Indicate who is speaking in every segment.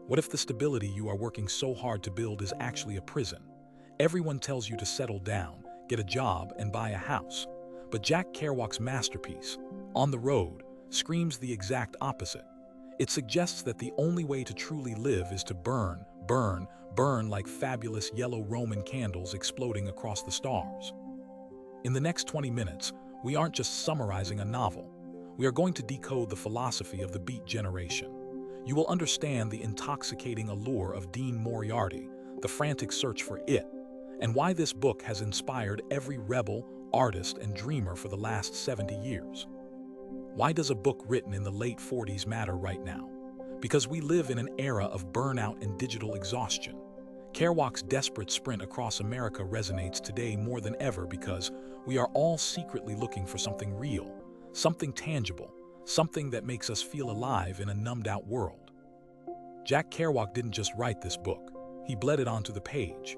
Speaker 1: What if the stability you are working so hard to build is actually a prison? Everyone tells you to settle down, get a job, and buy a house. But Jack Kerouac's masterpiece, On the Road, screams the exact opposite. It suggests that the only way to truly live is to burn, burn, burn like fabulous yellow Roman candles exploding across the stars. In the next 20 minutes, we aren't just summarizing a novel. We are going to decode the philosophy of the Beat Generation. You will understand the intoxicating allure of Dean Moriarty, the frantic search for it, and why this book has inspired every rebel, artist, and dreamer for the last 70 years. Why does a book written in the late 40s matter right now? Because we live in an era of burnout and digital exhaustion. Kerouac's desperate sprint across America resonates today more than ever because we are all secretly looking for something real, something tangible, something that makes us feel alive in a numbed-out world. Jack Kerouac didn't just write this book, he bled it onto the page.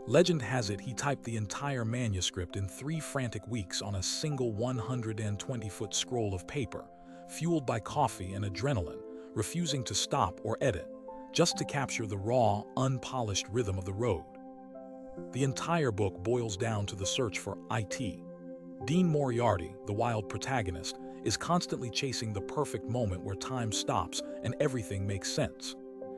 Speaker 1: Legend has it he typed the entire manuscript in 3 frantic weeks on a single 120-foot scroll of paper, fueled by coffee and adrenaline, refusing to stop or edit, just to capture the raw, unpolished rhythm of the road. The entire book boils down to the search for it. Dean Moriarty, the wild protagonist, is constantly chasing the perfect moment where time stops and everything makes sense.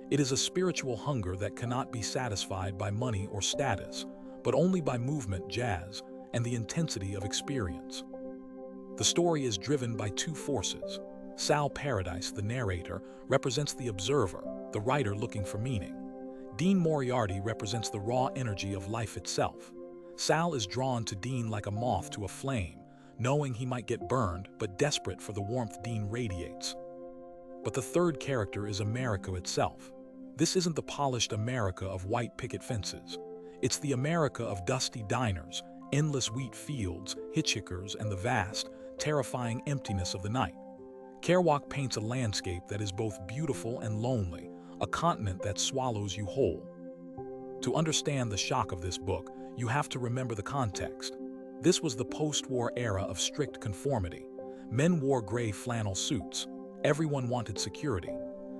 Speaker 1: It is a spiritual hunger that cannot be satisfied by money or status, but only by movement, jazz, and the intensity of experience. The story is driven by 2 forces. Sal Paradise, the narrator, represents the observer, the writer looking for meaning. Dean Moriarty represents the raw energy of life itself. Sal is drawn to Dean like a moth to a flame, knowing he might get burned, but desperate for the warmth Dean radiates. But the third character is America itself. This isn't the polished America of white picket fences. It's the America of dusty diners, endless wheat fields, hitchhikers, and the vast, terrifying emptiness of the night. Kerouac paints a landscape that is both beautiful and lonely, a continent that swallows you whole. To understand the shock of this book, you have to remember the context. This was the post-war era of strict conformity. Men wore gray flannel suits. Everyone wanted security.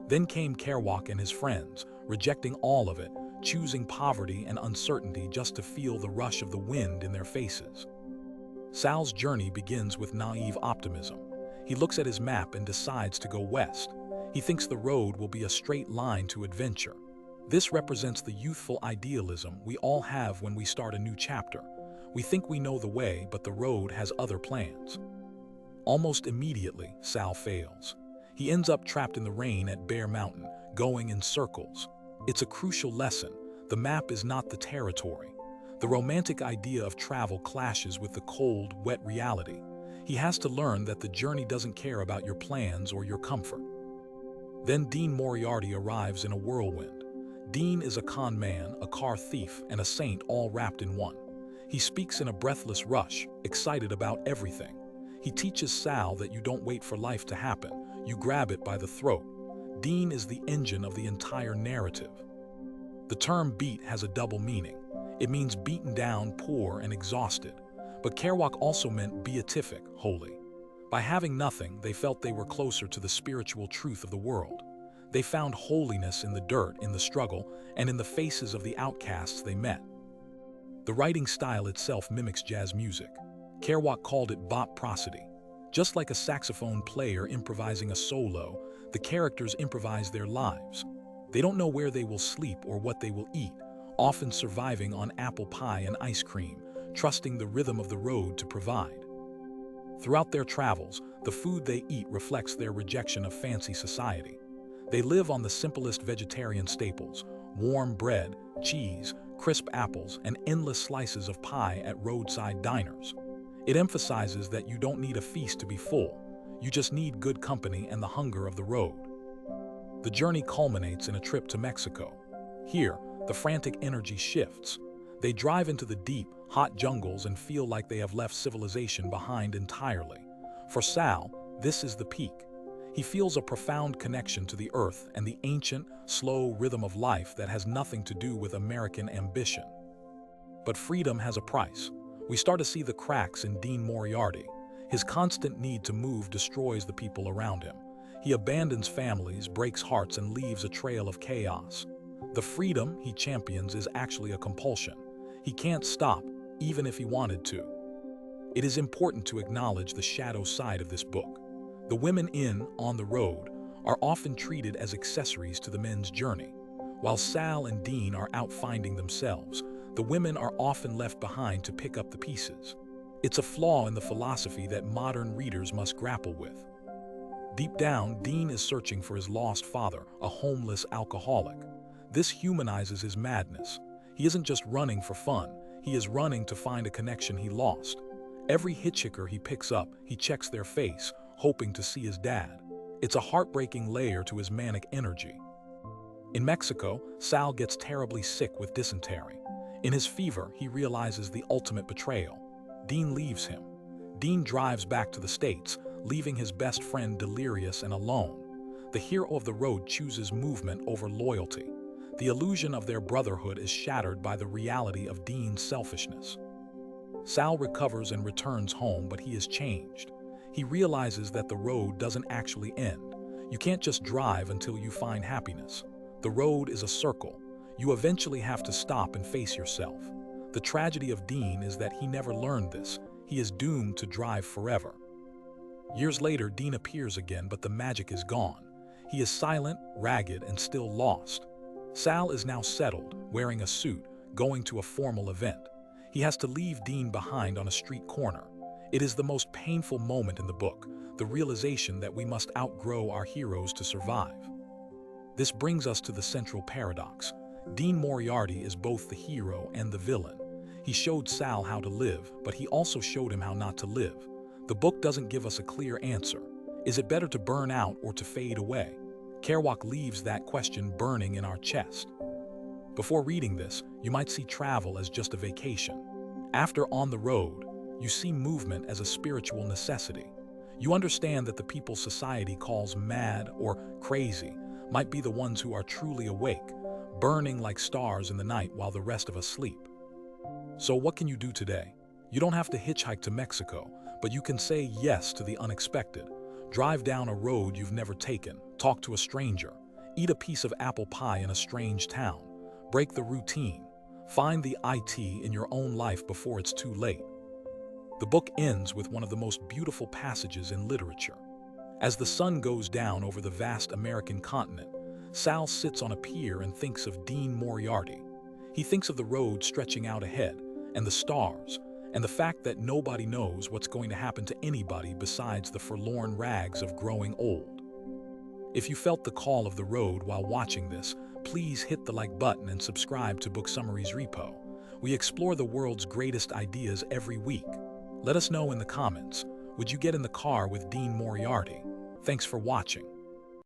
Speaker 1: Then came Kerouac and his friends, rejecting all of it, choosing poverty and uncertainty just to feel the rush of the wind in their faces. Sal's journey begins with naive optimism. He looks at his map and decides to go west. He thinks the road will be a straight line to adventure. This represents the youthful idealism we all have when we start a new chapter. We think we know the way, but the road has other plans. Almost immediately, Sal fails. He ends up trapped in the rain at Bear Mountain, going in circles. It's a crucial lesson. The map is not the territory. The romantic idea of travel clashes with the cold, wet reality. He has to learn that the journey doesn't care about your plans or your comfort. Then Dean Moriarty arrives in a whirlwind. Dean is a con man, a car thief, and a saint all wrapped in one. He speaks in a breathless rush, excited about everything. He teaches Sal that you don't wait for life to happen, you grab it by the throat. Dean is the engine of the entire narrative. The term beat has a double meaning. It means beaten down, poor, and exhausted. But Kerouac also meant beatific, holy. By having nothing, they felt they were closer to the spiritual truth of the world. They found holiness in the dirt, in the struggle, and in the faces of the outcasts they met. The writing style itself mimics jazz music. Kerouac called it bop prosody. Just like a saxophone player improvising a solo, the characters improvise their lives. They don't know where they will sleep or what they will eat, often surviving on apple pie and ice cream, trusting the rhythm of the road to provide. Throughout their travels, the food they eat reflects their rejection of fancy society. They live on the simplest vegetarian staples: warm bread, cheese, crisp apples, and endless slices of pie at roadside diners. It emphasizes that you don't need a feast to be full. You just need good company and the hunger of the road. The journey culminates in a trip to Mexico. Here, the frantic energy shifts. They drive into the deep, hot jungles and feel like they have left civilization behind entirely. For Sal, this is the peak. He feels a profound connection to the earth and the ancient, slow rhythm of life that has nothing to do with American ambition. But freedom has a price. We start to see the cracks in Dean Moriarty. His constant need to move destroys the people around him. He abandons families, breaks hearts, and leaves a trail of chaos. The freedom he champions is actually a compulsion. He can't stop, even if he wanted to. It is important to acknowledge the shadow side of this book. The women in On the Road are often treated as accessories to the men's journey. While Sal and Dean are out finding themselves, the women are often left behind to pick up the pieces. It's a flaw in the philosophy that modern readers must grapple with. Deep down, Dean is searching for his lost father, a homeless alcoholic. This humanizes his madness. He isn't just running for fun, he is running to find a connection he lost. Every hitchhiker he picks up, he checks their face, hoping to see his dad. It's a heartbreaking layer to his manic energy. In Mexico, Sal gets terribly sick with dysentery. In his fever, he realizes the ultimate betrayal. Dean leaves him. Dean drives back to the States, leaving his best friend delirious and alone. The hero of the road chooses movement over loyalty. The illusion of their brotherhood is shattered by the reality of Dean's selfishness. Sal recovers and returns home, but he is changed. He realizes that the road doesn't actually end. You can't just drive until you find happiness. The road is a circle. You eventually have to stop and face yourself. The tragedy of Dean is that he never learned this. He is doomed to drive forever. Years later, Dean appears again, but the magic is gone. He is silent, ragged, and still lost. Sal is now settled, wearing a suit, going to a formal event. He has to leave Dean behind on a street corner. It is the most painful moment in the book, the realization that we must outgrow our heroes to survive. This brings us to the central paradox. Dean Moriarty is both the hero and the villain. He showed Sal how to live, but he also showed him how not to live. The book doesn't give us a clear answer. Is it better to burn out or to fade away? Kerouac leaves that question burning in our chest. Before reading this, you might see travel as just a vacation. After On the Road, you see movement as a spiritual necessity. You understand that the people society calls mad or crazy might be the ones who are truly awake, burning like stars in the night while the rest of us sleep. So what can you do today? You don't have to hitchhike to Mexico, but you can say yes to the unexpected. Drive down a road you've never taken, talk to a stranger, eat a piece of apple pie in a strange town, break the routine, find the IT in your own life before it's too late. The book ends with one of the most beautiful passages in literature. As the sun goes down over the vast American continent, Sal sits on a pier and thinks of Dean Moriarty. He thinks of the road stretching out ahead, and the stars, and the fact that nobody knows what's going to happen to anybody besides the forlorn rags of growing old. If you felt the call of the road while watching this, please hit the like button and subscribe to Book Summaries Repo. We explore the world's greatest ideas every week. Let us know in the comments, would you get in the car with Dean Moriarty? Thanks for watching.